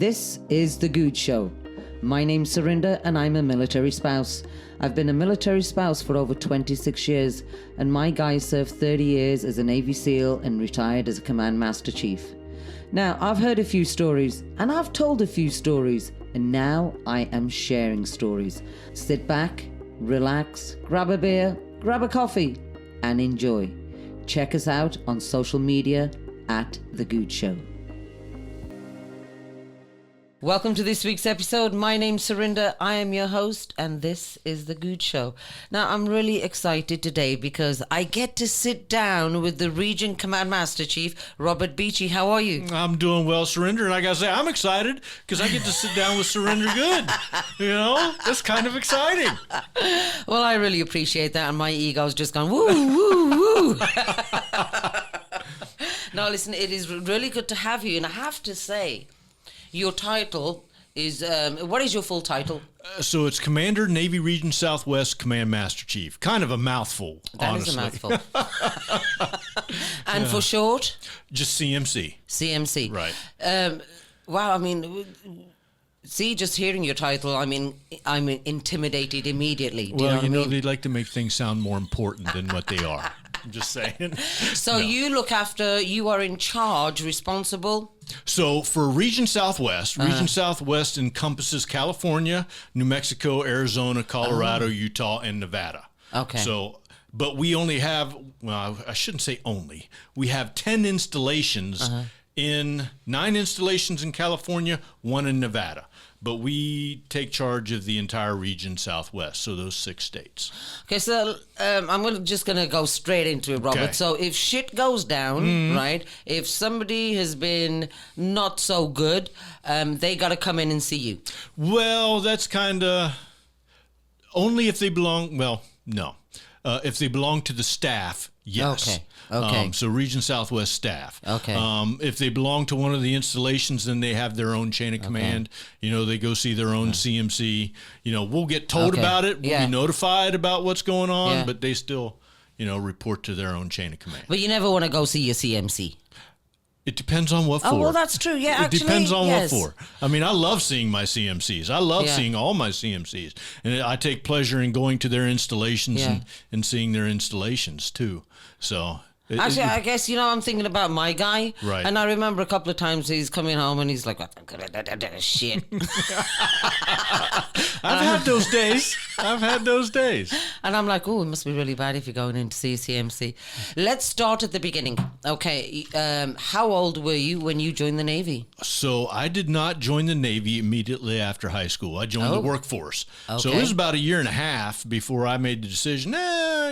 This is The Good Show. My name's Surinder and I'm a military spouse. I've been a military spouse for over 26 years and my guy served 30 years as a Navy SEAL and retired as a Command Master Chief. Now, I've heard a few stories and I've told a few stories and now I am sharing stories. Sit back, relax, grab a beer, grab a coffee and enjoy. Check us out on social media at The Good Show. Welcome to this week's episode. My name's Surinder. I am your host, and this is The Good Show. Now, I'm really excited today because I get to sit down with the Region Command Master Chief, Robert Beachy. How are you? I'm doing well, Surinder, and I gotta say, I'm excited because I get to sit down with Surinder Good. You know, that's kind of exciting. Well, I really appreciate that, and my ego's just gone, woo, woo, woo. Now, listen, it is really good to have you, and I have to say, your title is, what is your full title? So it's Commander, Navy Region Southwest, Command Master Chief. Kind of a mouthful, honestly. That is a mouthful. And for short? Just CMC. CMC. Right. Wow, I mean, see, just hearing your title, I mean, I'm intimidated immediately. Do Well, you know what I mean? they like to make things sound more important than what they are. I'm just saying. So you look after, you are in charge, responsible? So for Region Southwest, Region Southwest encompasses California, New Mexico, Arizona, Colorado, Utah, and Nevada. Okay. So, but we only have, well, I shouldn't say only, we have 10 installations in 9 installations in California, 1 in Nevada. But we take charge of the entire region Southwest, so those 6 states. Okay, so I'm just going to go straight into it, Robert. Okay. So if shit goes down, right, if somebody has been not so good, they got to come in and see you. Well, that's kind of only if they belong, well, no. If they belong to the staff, yes. Okay. Okay. So Region Southwest staff. Okay. If they belong to one of the installations, then they have their own chain of command. You know, they go see their own CMC. You know, we'll get told about it. We'll be notified about what's going on, but they still, you know, report to their own chain of command. But you never want to go see your CMC. It depends on what for. Oh, well, that's true. Yeah, it depends on what for. I mean, I love seeing my CMCs. I love seeing all my CMCs. And I take pleasure in going to their installations and seeing their installations, too. So... Actually, I guess, you know, I'm thinking about my guy. Right. And I remember a couple of times he's coming home and he's like, shit. I've had those days. And I'm like, oh, it must be really bad if you're going in to see CMC. Let's start at the beginning. Okay. How old were you when you joined the Navy? So I did not join the Navy immediately after high school. I joined the workforce. Okay. So it was about 1.5 years before I made the decision,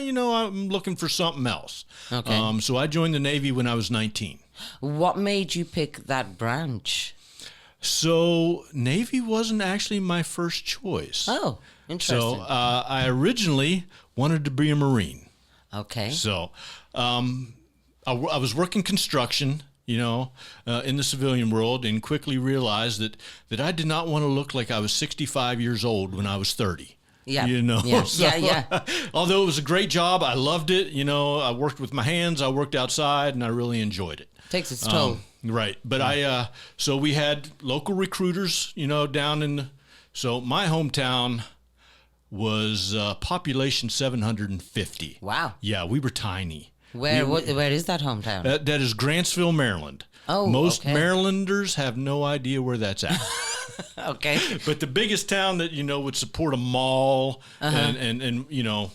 you know, I'm looking for something else. Okay. So I joined the Navy when I was 19. What made you pick that branch? So Navy wasn't actually my first choice. Oh, interesting. So I originally wanted to be a Marine. Okay. So I was working construction, you know, in the civilian world, and quickly realized that I did not want to look like I was 65 years old when I was 30. Yeah. You know, yeah. Although it was a great job, I loved it. You know, I worked with my hands, I worked outside, and I really enjoyed it. Takes its toll. Right. But so we had local recruiters, you know, down in, so my hometown was population 750. Wow. Yeah, we were tiny. Where is that hometown? That is Grantsville, Maryland. Oh, Most okay. Marylanders have no idea where that's at. Okay. But the biggest town that, you know, would support a mall and you know,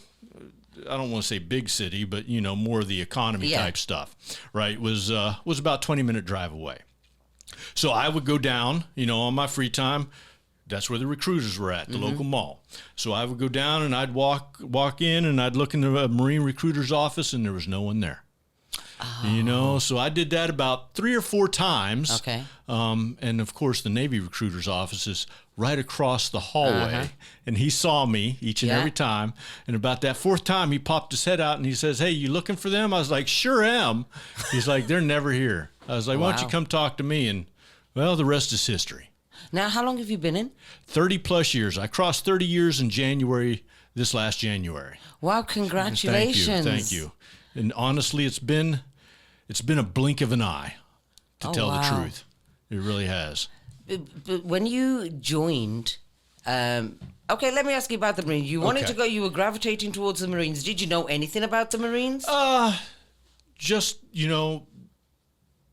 I don't want to say big city, but, you know, more of the economy type stuff, right, was about 20-minute drive away. So I would go down, you know, on my free time. That's where the recruiters were at, the local mall. So I would go down and I'd walk in and I'd look in the Marine recruiter's office and there was no one there. Oh. You know, so I did that about 3 or 4 times. Okay. And of course, the Navy recruiter's office is right across the hallway. And he saw me each and every time. And about that 4th time, he popped his head out and he says, "Hey, you looking for them?" I was like, "Sure am." He's like, "They're never here." I was like, "Why don't you come talk to me?" And well, the rest is history. Now, how long have you been in? 30 plus years. I crossed 30 years in January, this last January. Wow, congratulations. Thank you. And honestly, it's been a blink of an eye, to tell the truth. It really has. But when you joined, okay, let me ask you about the Marines. You wanted to go. You were gravitating towards the Marines. Did you know anything about the Marines? Just,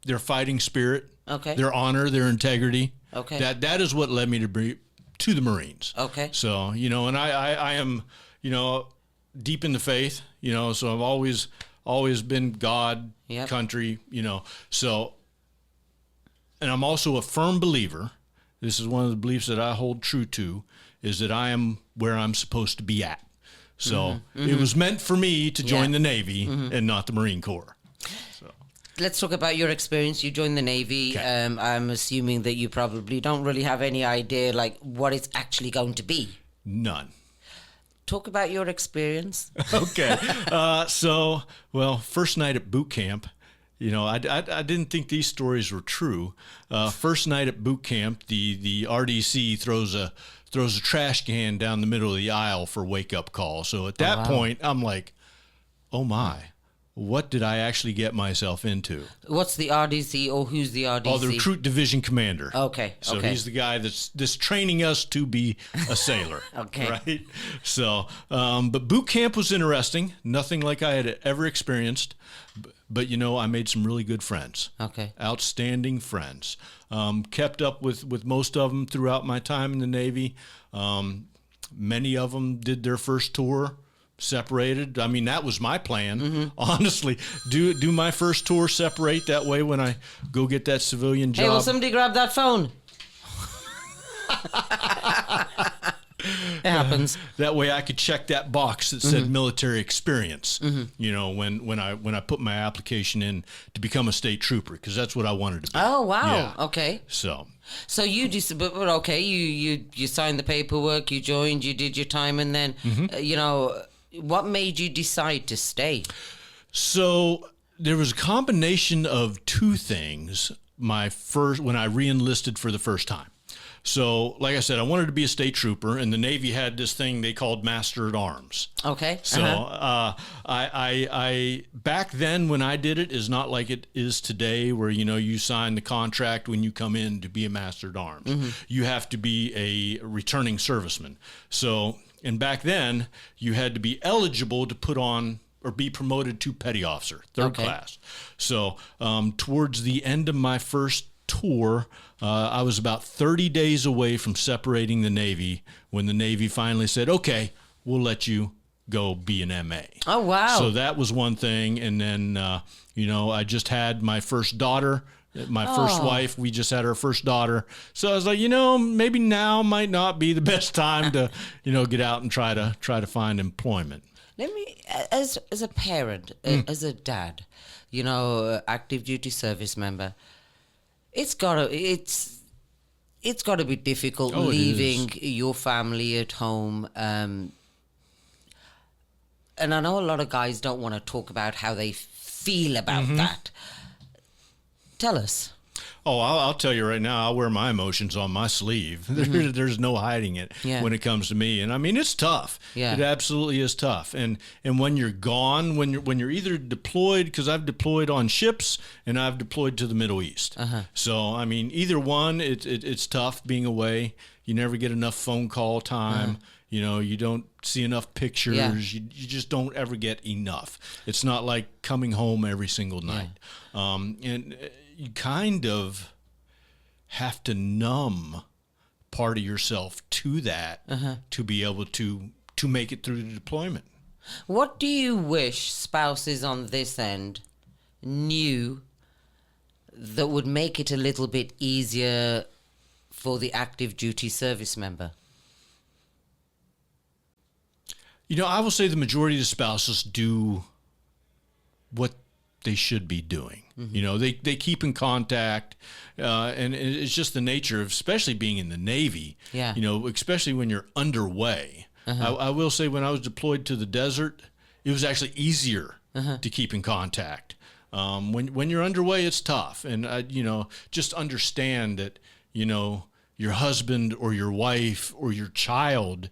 their fighting spirit, Okay. their honor, their integrity. Okay. That is what led me to the Marines. Okay. So, and I am, deep in the faith, so I've always been God, Yep. country, so, and I'm also a firm believer. This is one of the beliefs that I hold true to, is that I am where I'm supposed to be at. So it was meant for me to join the Navy and not the Marine Corps. So Let's talk about your experience. You joined the Navy. Okay. I'm assuming that you probably don't really have any idea like what it's actually going to be. none. Talk about your experience. Okay. First night at boot camp, I didn't think these stories were true. First night at boot camp, the RDC throws a trash can down the middle of the aisle for wake up call. So at that point, I'm like, oh my, what did I actually get myself into? What's the RDC, or who's the RDC? Oh, the recruit division commander. Okay. So okay. he's the guy that's training us to be a sailor. Okay. Right. So, but boot camp was interesting. Nothing like I had ever experienced. But I made some really good friends. Okay. Outstanding friends. Kept up with most of them throughout my time in the Navy. Many of them did their first tour separated. I mean, that was my plan. Honestly, do my first tour separate. That way when I go get that civilian job. Hey, will somebody grab that phone? It happens. That way I could check that box that said military experience, when I put my application in to become a state trooper, because that's what I wanted to be. Oh, wow. Yeah. Okay. So you just, but okay, you signed the paperwork, you joined, you did your time, and then, what made you decide to stay? So there was a combination of two things. When I re-enlisted for the first time. So, like I said, I wanted to be a state trooper, and the Navy had this thing they called Master at Arms. Okay. So, I back then when I did it is not like it is today, where you sign the contract when you come in to be a Master at Arms. You have to be a returning serviceman. So, and back then you had to be eligible to put on or be promoted to petty officer, third class. So, towards the end of my first tour, I was about 30 days away from separating the Navy when the Navy finally said, okay, we'll let you go be an MA. Oh, wow. So that was one thing. And then, I just had my first daughter, my first wife. We just had our first daughter. So I was like, maybe now might not be the best time to, get out and try to find employment. Let me, as a parent, as a dad, active duty service member, it's gotta be difficult leaving your family at home. And I know a lot of guys don't want to talk about how they feel about that. Tell us. Oh, I'll tell you right now, I'll wear my emotions on my sleeve. There's no hiding it when it comes to me. And I mean, it's tough. Yeah. It absolutely is tough. And when you're gone, when you're either deployed, because I've deployed on ships and I've deployed to the Middle East. So, I mean, either one, it's tough being away. You never get enough phone call time. You don't see enough pictures. Yeah. You just don't ever get enough. It's not like coming home every single night. And you kind of have to numb part of yourself to that to be able to make it through the deployment. What do you wish spouses on this end knew that would make it a little bit easier for the active duty service member? I will say the majority of the spouses do what they should be doing. They keep in contact, and it's just the nature of, especially being in the Navy, especially when you're underway. I will say when I was deployed to the desert, it was actually easier to keep in contact. When you're underway, it's tough. And, just understand that, your husband or your wife or your child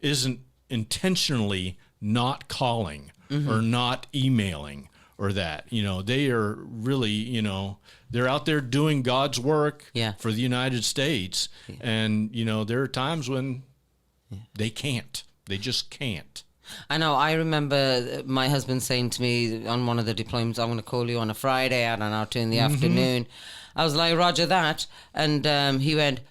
isn't intentionally not calling or not emailing or that. They are really, they're out there doing God's work for the United States. Yeah. And, there are times when they can't. They just can't. I know. I remember my husband saying to me on one of the deployments, I'm going to call you on a Friday, I don't know, 2 in the afternoon. I was like, Roger that. And he went,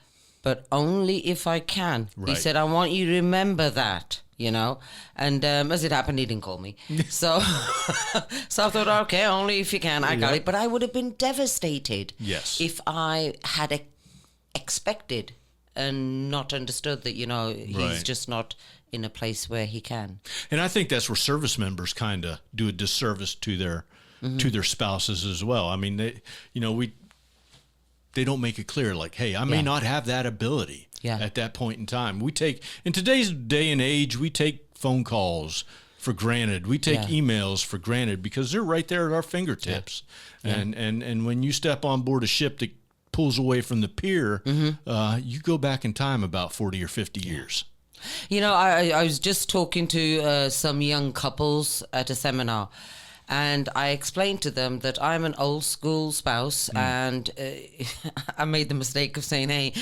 but only if I can. Right. He said, I want you to remember that. And as it happened, he didn't call me. So I thought, okay, only if you can. I got it. But I would have been devastated if I had expected and not understood that, he's just not in a place where he can. And I think that's where service members kind of do a disservice to their spouses as well. I mean, they don't make it clear, like, hey, I may not have that ability at that point in time. In today's day and age, we take phone calls for granted. We take emails for granted because they're right there at our fingertips. Yeah. And when you step on board a ship that pulls away from the pier, you go back in time about 40 or 50 years. I was just talking to some young couples at a seminar, and I explained to them that I'm an old school spouse, and I made the mistake of saying, hey,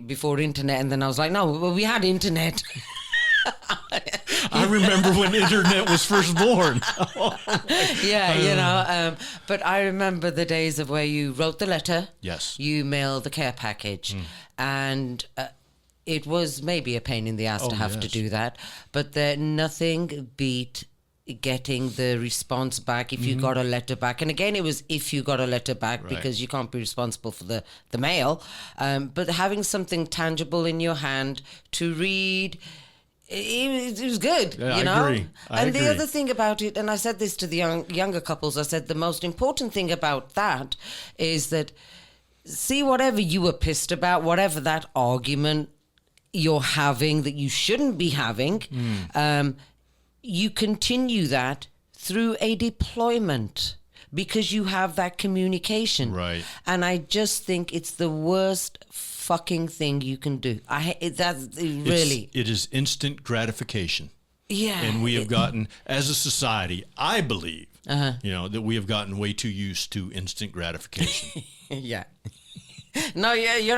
before internet, and then I was like, no, well, we had internet. I remember when internet was first born. But I remember the days of where you wrote the letter, you mailed the care package, and it was maybe a pain in the ass to have to do that, but nothing beat getting the response back if you got a letter back. And again, it was if you got a letter back, because you can't be responsible for the mail. But having something tangible in your hand to read, it was good, I agree. And the other thing about it, and I said this to the younger couples, I said the most important thing about that is that, see, whatever you were pissed about, whatever that argument you're having that you shouldn't be having, you continue that through a deployment because you have that communication. Right. And I just think it's the worst fucking thing you can do. It is instant gratification. Yeah. And we have gotten, as a society, I believe, that we have gotten way too used to instant gratification. Yeah. No, yeah, you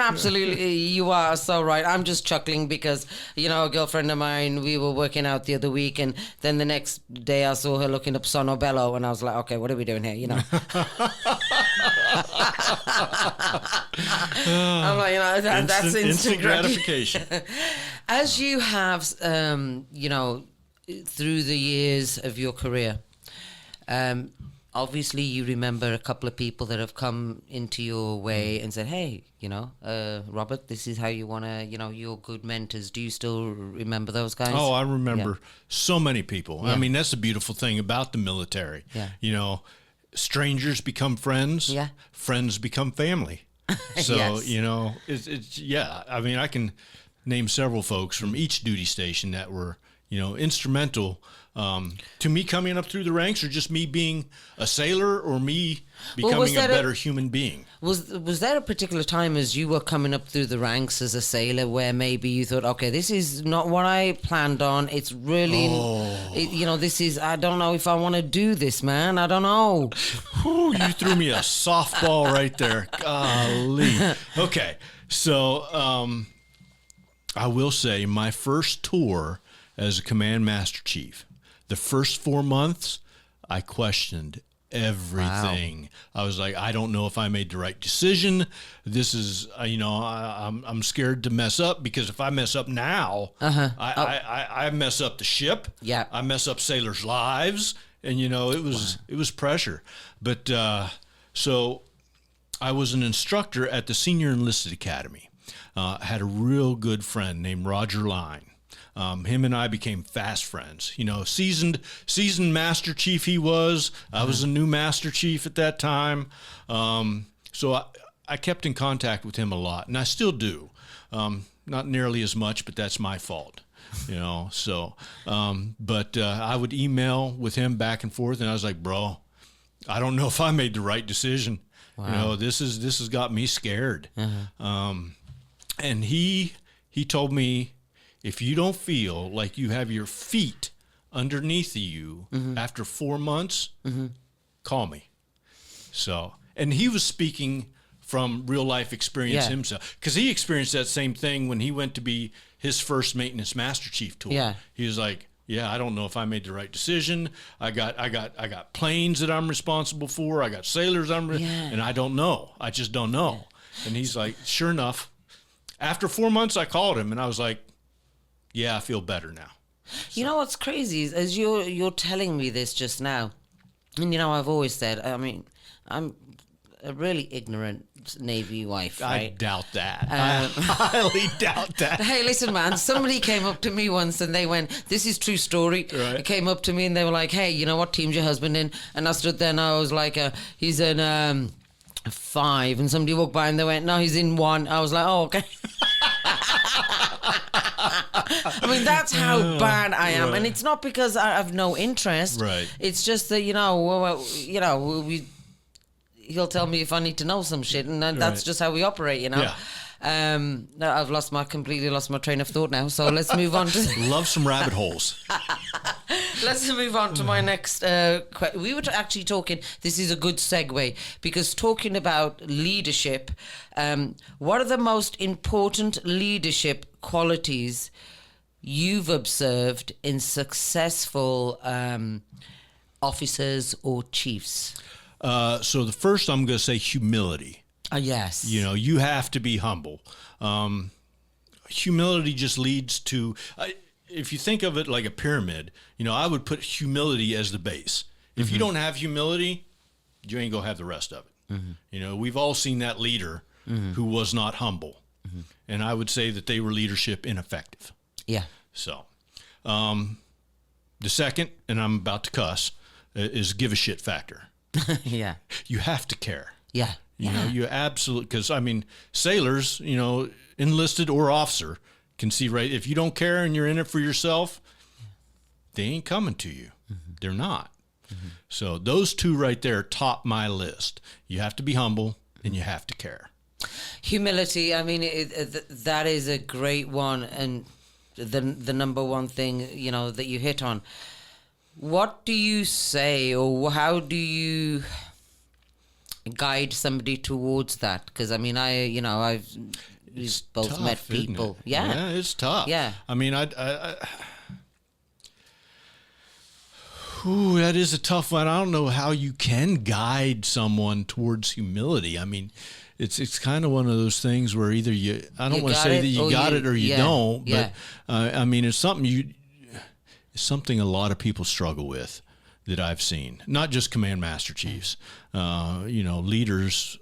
are so right. I'm just chuckling because, a girlfriend of mine, we were working out the other week, and then the next day I saw her looking up Sono Bello, and I was like, okay, what are we doing here, I'm like, that's instant gratification. As you have, through the years of your career, obviously, you remember a couple of people that have come into your way and said, hey, Robert, this is how you want to, you're good mentors. Do you still remember those guys? Oh, I remember so many people. Yeah. I mean, that's the beautiful thing about the military. Yeah. Strangers become friends. Yeah. Friends become family. So, it's I mean, I can name several folks from each duty station that were, instrumental to me coming up through the ranks, or just me being a sailor, or me becoming a better human being. Was there a particular time as you were coming up through the ranks as a sailor where maybe you thought, okay, this is not what I planned on. It's really, this is, I don't know if I want to do this, man. I don't know. Whew, you threw me a softball right there. Golly. Okay. So I will say my first tour as a command master chief, the first 4 months, I questioned everything. Wow. I was like, I don't know if I made the right decision. This is, I'm scared to mess up, because if I mess up now, I mess up the ship. Yeah, I mess up sailors' lives, and it was pressure. But so I was an instructor at the Senior Enlisted Academy. I had a real good friend named Roger Line. Him and I became fast friends. Seasoned Master Chief he was. I was a new Master Chief at that time. So I kept in contact with him a lot, and I still do. Not nearly as much, but that's my fault. So, but I would email with him back and forth, and I was like, bro, I don't know if I made the right decision. Wow. This has got me scared. And he told me, if you don't feel like you have your feet underneath you after 4 months, call me. So, and he was speaking from real life experience himself, because he experienced that same thing when he went to be his first maintenance master chief tool. Yeah. He was like, yeah, I don't know if I made the right decision. I got planes that I'm responsible for. I got sailors and I don't know. I just don't know. Yeah. And he's like, sure enough, after 4 months, I called him and I was like, yeah, I feel better now. You know what's crazy is, as you're telling me this just now, and you know, I've always said, I mean, I'm a really ignorant Navy wife, right? I doubt that. I highly doubt that. Hey, listen, man, somebody came up to me once and they went, this is true story. Right. They came up to me and they were like, hey, you know what team's your husband in? And I stood there and I was like, he's in 5. And somebody walked by and they went, no, he's in 1. I was like, oh, okay. I mean, that's how bad I am. Right. And it's not because I have no interest. Right. It's just that, he'll tell me if I need to know some shit, and that's just how we operate, you know. Yeah. No, I've completely lost my train of thought now. So let's move on to. Love some rabbit holes. Let's move on to my next. We were actually talking. This is a good segue because talking about leadership. What are the most important leadership qualities you've observed in successful officers or chiefs? So the first, I'm going to say humility. Yes. You know, you have to be humble. Humility just leads to, if you think of it like a pyramid, you know, I would put humility as the base. If you don't have humility, you ain't going to have the rest of it. Mm-hmm. You know, we've all seen that leader who was not humble. Mm-hmm. And I would say that they were leadership ineffective. Yeah. So, the second, and I'm about to cuss, is give a shit factor. Yeah. You have to care. Yeah. You know, you absolutely, because I mean, sailors, you know, enlisted or officer, can see right, if you don't care and you're in it for yourself, they ain't coming to you. Mm-hmm. They're not. Mm-hmm. So those two right there top my list. You have to be humble and you have to care. Humility, I mean, that is a great one, and the number one thing, you know, that you hit on. What do you say, or how do you guide somebody towards that? Because I mean, we've both tough, met people. Yeah, it's tough. Yeah, I mean, that is a tough one. I don't know how you can guide someone towards humility. I mean, it's kind of one of those things where either I don't want to say that you got it or you don't, but I mean, it's something a lot of people struggle with that I've seen, not just command master chiefs, you know, leaders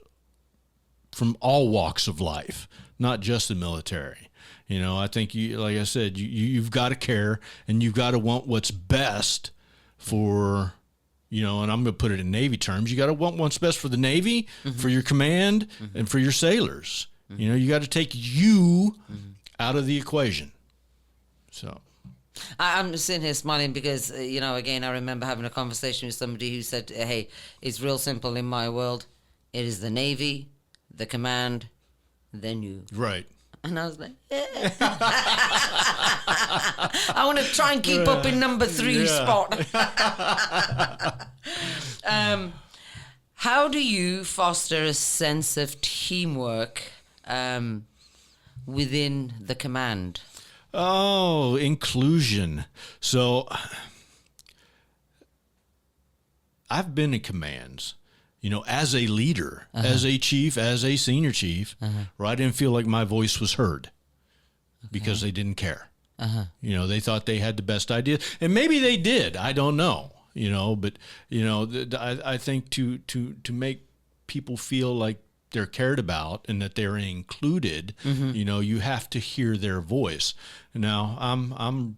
from all walks of life, not just the military. You know, I think like I said, you've got to care and you've got to want what's best for, you know, and I'm going to put it in Navy terms. You got to want what's best for the Navy, for your command, and for your sailors. You know, you got to take you out of the equation. So. I'm sitting here smiling because, you know, again, I remember having a conversation with somebody who said, hey, it's real simple in my world. It is the Navy, the command, then you. Right. And I was like, I want to try and keep up in number 3 spot. How do you foster a sense of teamwork within the command? Oh, inclusion. So I've been in commands, you know, as a leader, as a chief, as a senior chief, where I didn't feel like my voice was heard because they didn't care. You know, they thought they had the best idea, and maybe they did. I don't know, you know, but, you know, I think to make people feel like they're cared about and that they're included, you know, you have to hear their voice. Now, I'm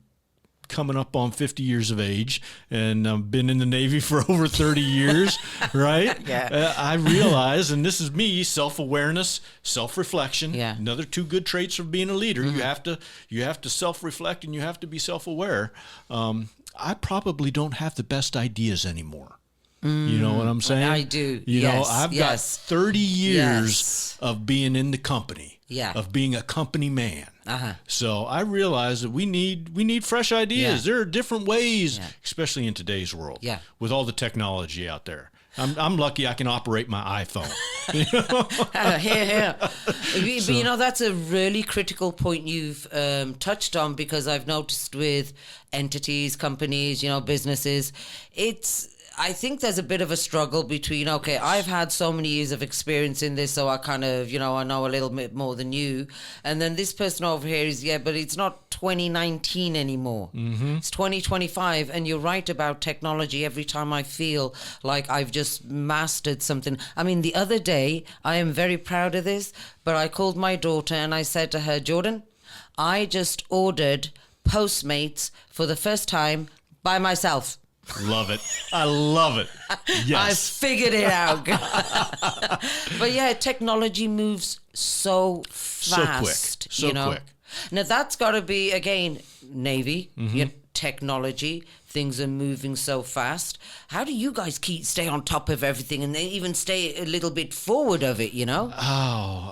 coming up on 50 years of age, and I've been in the Navy for over 30 years, right? Yeah. I realize, and this is me, self-awareness, self-reflection. Yeah. Another 2 good traits of being a leader. You have to self-reflect and you have to be self-aware. I probably don't have the best ideas anymore. You know what I'm saying? I do. You know, I've got 30 years of being in the company, of being a company man. So I realize that we need fresh ideas. There are different ways, especially in today's world, with all the technology out there. I'm lucky I can operate my iPhone. Here. But, that's a really critical point you've touched on, because I've noticed with entities, companies, businesses, I think there's a bit of a struggle between, okay, I've had so many years of experience in this, so I kind of, I know a little bit more than you. And then this person over here is, but it's not 2019 anymore. Mm-hmm. It's 2025. And you're right about technology. Every time I feel like I've just mastered something. I mean, the other day, I am very proud of this, but I called my daughter and I said to her, Jordan, I just ordered Postmates for the first time by myself. Love it. I love it. Yes. I figured it out. But yeah, technology moves so fast. So quick. Now that's got to be, again, Navy, technology. Things are moving so fast. How do you guys stay on top of everything and even stay a little bit forward of it, Oh,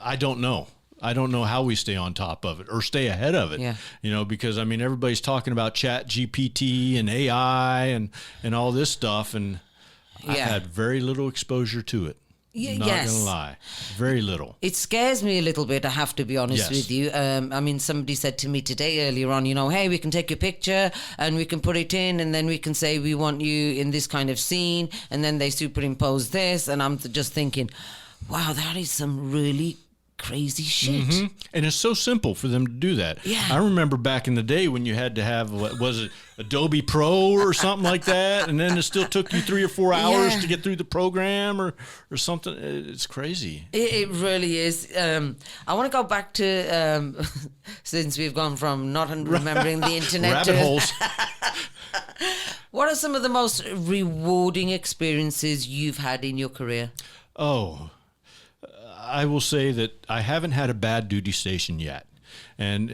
I don't know. I don't know how we stay on top of it or stay ahead of it, because everybody's talking about Chat GPT and AI and all this stuff. And I've had very little exposure to it. Not going to lie. Very little. It scares me a little bit, I have to be honest with you. Somebody said to me today earlier on, hey, we can take your picture and we can put it in, and then we can say we want you in this kind of scene, and then they superimpose this. And I'm just thinking, wow, that is some really crazy shit. Mm-hmm. And it's so simple for them to do that. Yeah. I remember back in the day when you had to have, what was it, Adobe Pro or something like that, and then it still took you 3 or 4 hours to get through the program or something. It's crazy. It really is. I want to go back to, since we've gone from not remembering the internet rabbit holes. What are some of the most rewarding experiences you've had in your career? Oh, I will say that I haven't had a bad duty station yet. And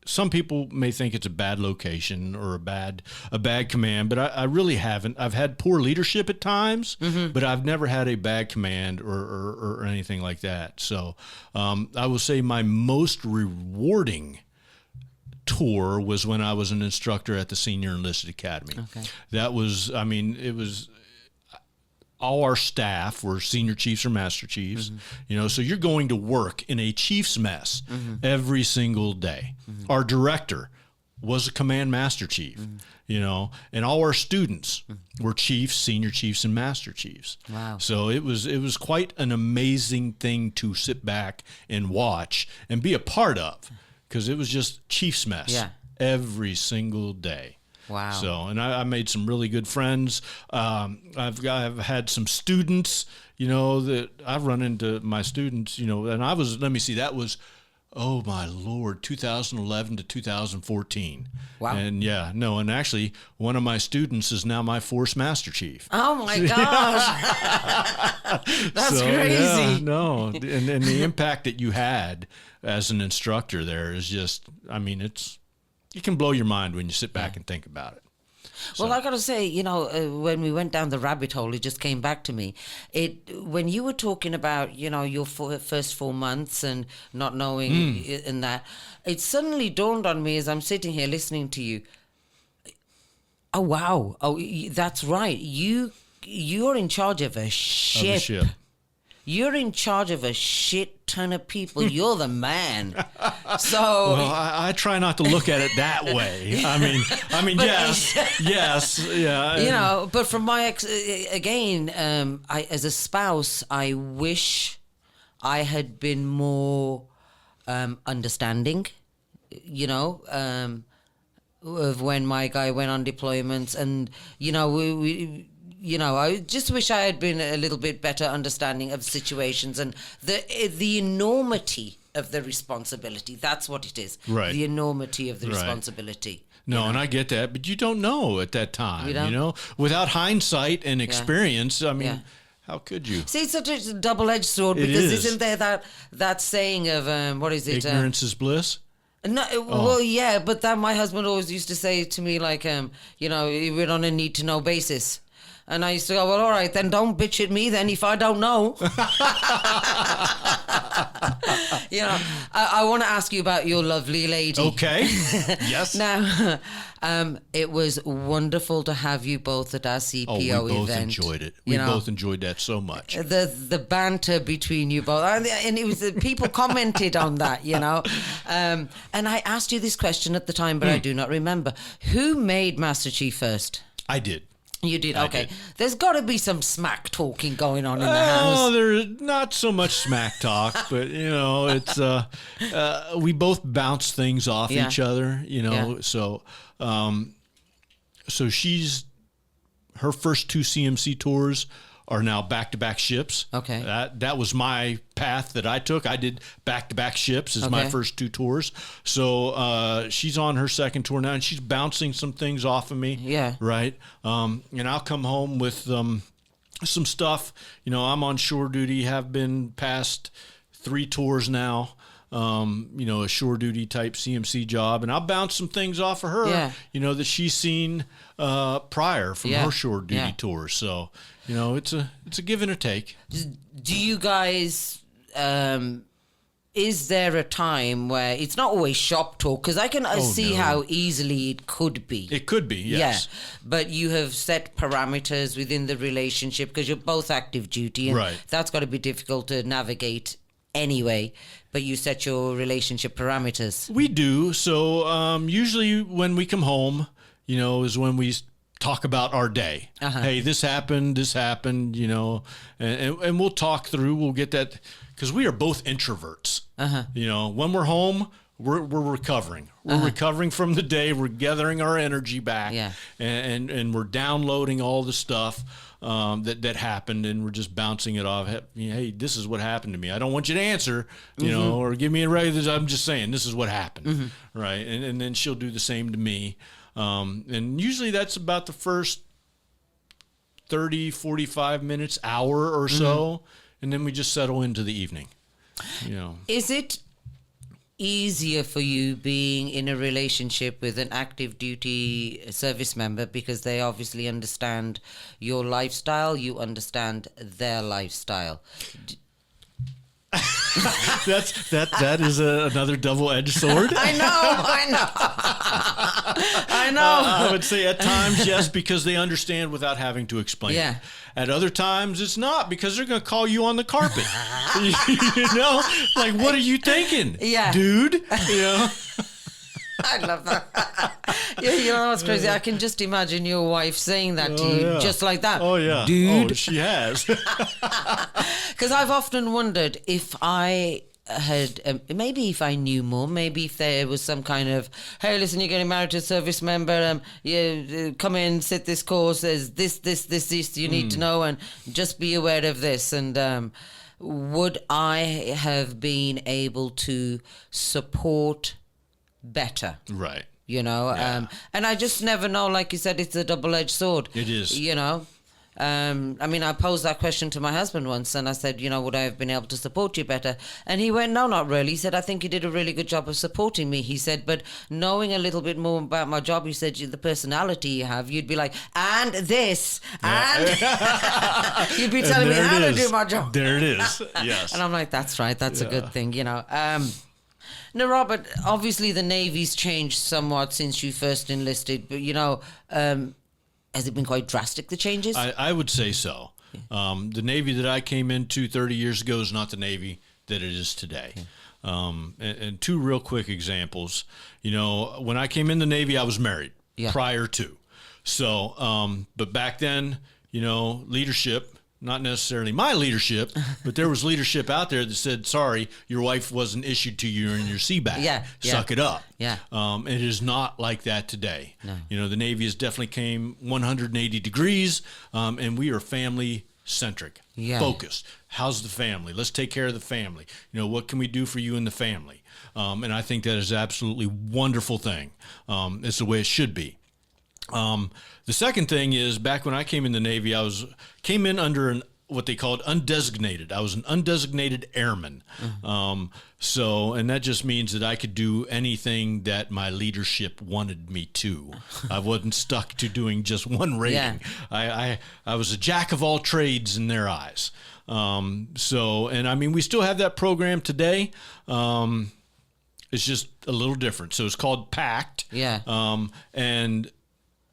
some people may think it's a bad location or a bad command, but I really haven't. I've had poor leadership at times, but I've never had a bad command or anything like that. So I will say my most rewarding tour was when I was an instructor at the Senior Enlisted Academy. Okay. That was, it was... all our staff were senior chiefs or master chiefs, so you're going to work in a chief's mess every single day. Our director was a command master chief, and all our students were chiefs, senior chiefs, and master chiefs. Wow. So it was quite an amazing thing to sit back and watch and be a part of, because it was just chief's mess every single day. Wow. So, and I made some really good friends. I've had some students, that I've run into my students, and that was, oh my Lord, 2011 to 2014. Wow. And and actually one of my students is now my force master chief. Oh my gosh. That's crazy. Yeah, no. And the impact that you had as an instructor there is just, you can blow your mind when you sit back and think about it. So. Well, I got to say, when we went down the rabbit hole, it just came back to me. When you were talking about, your first 4 months and not knowing and that, it suddenly dawned on me as I'm sitting here listening to you. Oh, wow. Oh, that's right. You're in charge of a ship. You're in charge of a shit ton of people. You're the man. So, well, I try not to look at it that way. Yes, yeah. But from my as a spouse, I wish I had been more understanding. Of when my guy went on deployments, and we I just wish I had been a little bit better understanding of situations and the enormity of the responsibility. That's what it is. Right. The enormity of the responsibility. No, and I get that, but you don't know at that time, without hindsight and experience. How could you? See, it's such a double-edged sword, because isn't there that saying of, what is it? Ignorance is bliss? No, well, yeah, but that my husband always used to say to me, like, we're on a need-to-know basis. And I used to go, well, all right, then don't bitch at me then if I don't know. You know, I want to ask you about your lovely lady. Okay. Yes. Now, it was wonderful to have you both at our CPO Oh, we both event. enjoyed it. We both enjoyed that so much. The banter between you both, and it was people commented on that, you know. And I asked you this question at the time, but I do not remember. Who made Master Chief first? I did. You did? I Okay. did. There's got to be some smack talking going on in the house. Oh, there's not so much smack talk, but you know, it's we both bounce things off Yeah. each other, you know. Yeah. So she's her first 2 CMC tours are now back-to-back ships. Okay. That was my path that I took. I did back-to-back ships as my Okay. first 2 tours. So she's on her second tour now, and she's bouncing some things off of me. Yeah. Right. And I'll come home with some stuff. You know, I'm on shore duty, have been past 3 tours now. You know, a shore duty type CMC job, and I'll bounce some things off of her, Yeah. you know, that she's seen prior from Yeah. her shore duty Yeah. tours. So, you know, it's a give and a take. Do you guys? Is there a time where it's not always shop talk? Because I can see no. how easily it could be. It could be, yes. Yeah, but you have set parameters within the relationship because you're both active duty, and Right. that's got to be difficult to navigate anyway. But you set your relationship parameters. We do. So usually when we come home, you know, is when we talk about our day. Hey, this happened, you know, and we'll talk through. We'll get that because we are both introverts. You know, when we're home, we're recovering. We're recovering from the day. We're gathering our energy back, Yeah. and we're downloading all the stuff that happened, and we're just bouncing it off. Hey, this is what happened to me. I don't want you to answer, you know, or give me a raise. I'm just saying this is what happened, right? And then she'll do the same to me. And usually that's about the first 30, 45 minutes, hour or so, and then we just settle into the evening. You know, Is it easier for you being in a relationship with an active duty service member because they obviously understand your lifestyle, you understand their lifestyle? that is another double-edged sword. I know. I know. I would say at times, yes, because they understand without having to explain Yeah. it. At other times, it's not because they're going to call you on the carpet. You know, like, what are you thinking? Yeah. Dude, you know? I love that. Yeah, you know what's crazy? I can just imagine your wife saying that to you yeah. just like that. Oh, yeah. Dude. Oh, she has. Because I've often wondered if I had, maybe if I knew more, maybe if there was some kind of, hey, listen, you're getting married to a service member, come in, sit this course, there's this you need to know, and just be aware of this. And would I have been able to support better? Right. You know, Yeah. and I just never know. Like you said, it's a double-edged sword. It is. You know, I mean, I posed that question to my husband once, and I said, you know, would I have been able to support you better? And he went, no, not really. He said, I think you did a really good job of supporting me. He said, but knowing a little bit more about my job, he said, the personality you have, you'd be like, and this, and you'd be telling me there how it to is. do my job. There it is. Yes. And I'm like, that's right. That's a good thing, you know. Now, Robert, obviously the Navy's changed somewhat since you first enlisted, but, you know, has it been quite drastic, the changes? I would say so. The Navy that I came into 30 years ago is not the Navy that it is today. And 2 real quick examples. You know, when I came in the Navy, I was married prior to. So, but back then, you know, leadership, not necessarily my leadership, but there was leadership out there that said, sorry, your wife wasn't issued to you in your CBAC. Yeah. Suck it up. Yeah. It is not like that today. No. You know, the Navy has definitely came 180 degrees, and we are family centric, focused. How's the family? Let's take care of the family. You know, what can we do for you and the family? And I think that is absolutely wonderful thing. It's the way it should be. The second thing is, back when I came in the Navy, came in under what they called undesignated. I was an undesignated airman. So, and that just means that I could do anything that my leadership wanted me to. I wasn't stuck to doing just one rating. Yeah. I was a jack of all trades in their eyes. And I mean, we still have that program today. It's just a little different. So it's called PACT. Yeah. And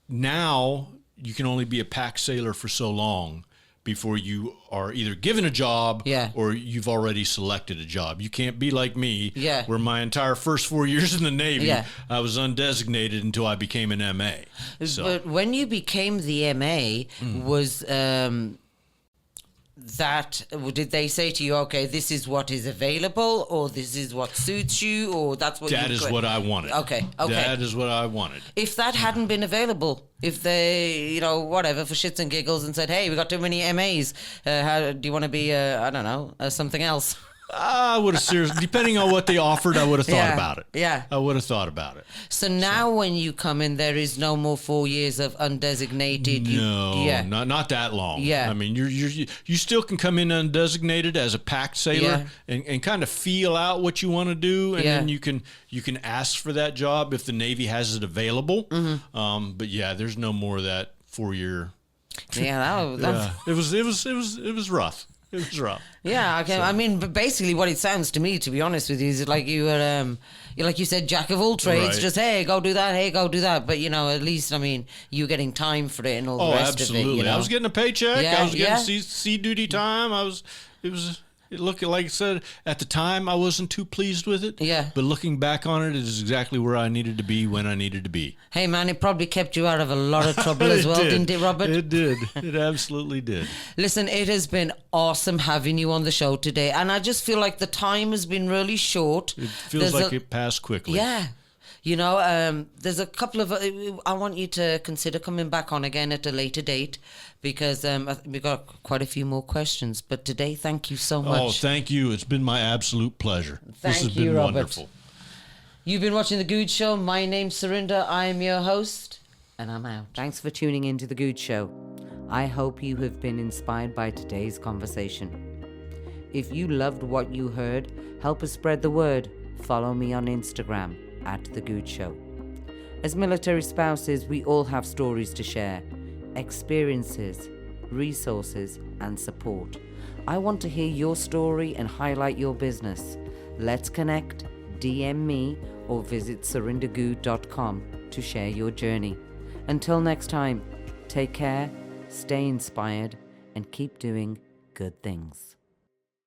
now you can only be a PACT sailor for so long before you are either given a job or you've already selected a job. You can't be like me, where my entire first 4 years in the Navy, I was undesignated until I became an MA. So. But when you became the MA, was did they say to you, okay, this is what is available, or this is what suits you, or that's what that is what I wanted. Okay. That is what I wanted. If that hadn't been available, if they, whatever, for shits and giggles and said, hey, we got too many MAs, how do you want to be, I don't know, something else? I would have seriously, depending on what they offered, I would have thought about it. Yeah. I would have thought about it. So now when you come in, there is no more 4 years of undesignated. Not that long. Yeah. I mean, you still can come in undesignated as a PACT sailor and kind of feel out what you want to do, and then you can ask for that job if the Navy has it available. But there's no more of that 4 year. Yeah, it was rough. It was rough. Yeah, okay. So. I mean, but basically, what it sounds to me, to be honest with you, is like you were, like you said, jack of all trades. Right. Just hey, go do that. Hey, go do that. But at least, I mean, you getting time for it and all the rest absolutely. of it. I was getting a paycheck. I was getting sea duty time. It looked like I said at the time I wasn't too pleased with it. Yeah. But looking back on it is exactly where I needed to be when I needed to be. Hey man, it probably kept you out of a lot of trouble as well, didn't it, Robert? It did. It absolutely did. Listen, it has been awesome having you on the show today, and I just feel like the time has been really short. It feels like it passed quickly. Yeah. There's a couple of. I want you to consider coming back on again at a later date, because we've got quite a few more questions. But today, thank you so much. Oh, thank you. It's been my absolute pleasure. This has been Robert. Wonderful. You've been watching The Good Show. My name's Surinder. I am your host, and I'm out. Thanks for tuning in to The Good Show. I hope you have been inspired by today's conversation. If you loved what you heard, help us spread the word. Follow me on Instagram @The Good Show. As military spouses, we all have stories to share, experiences, resources, and support. I want to hear your story and highlight your business. Let's connect, DM me, or visit surindergood.com to share your journey. Until next time, take care, stay inspired, and keep doing good things.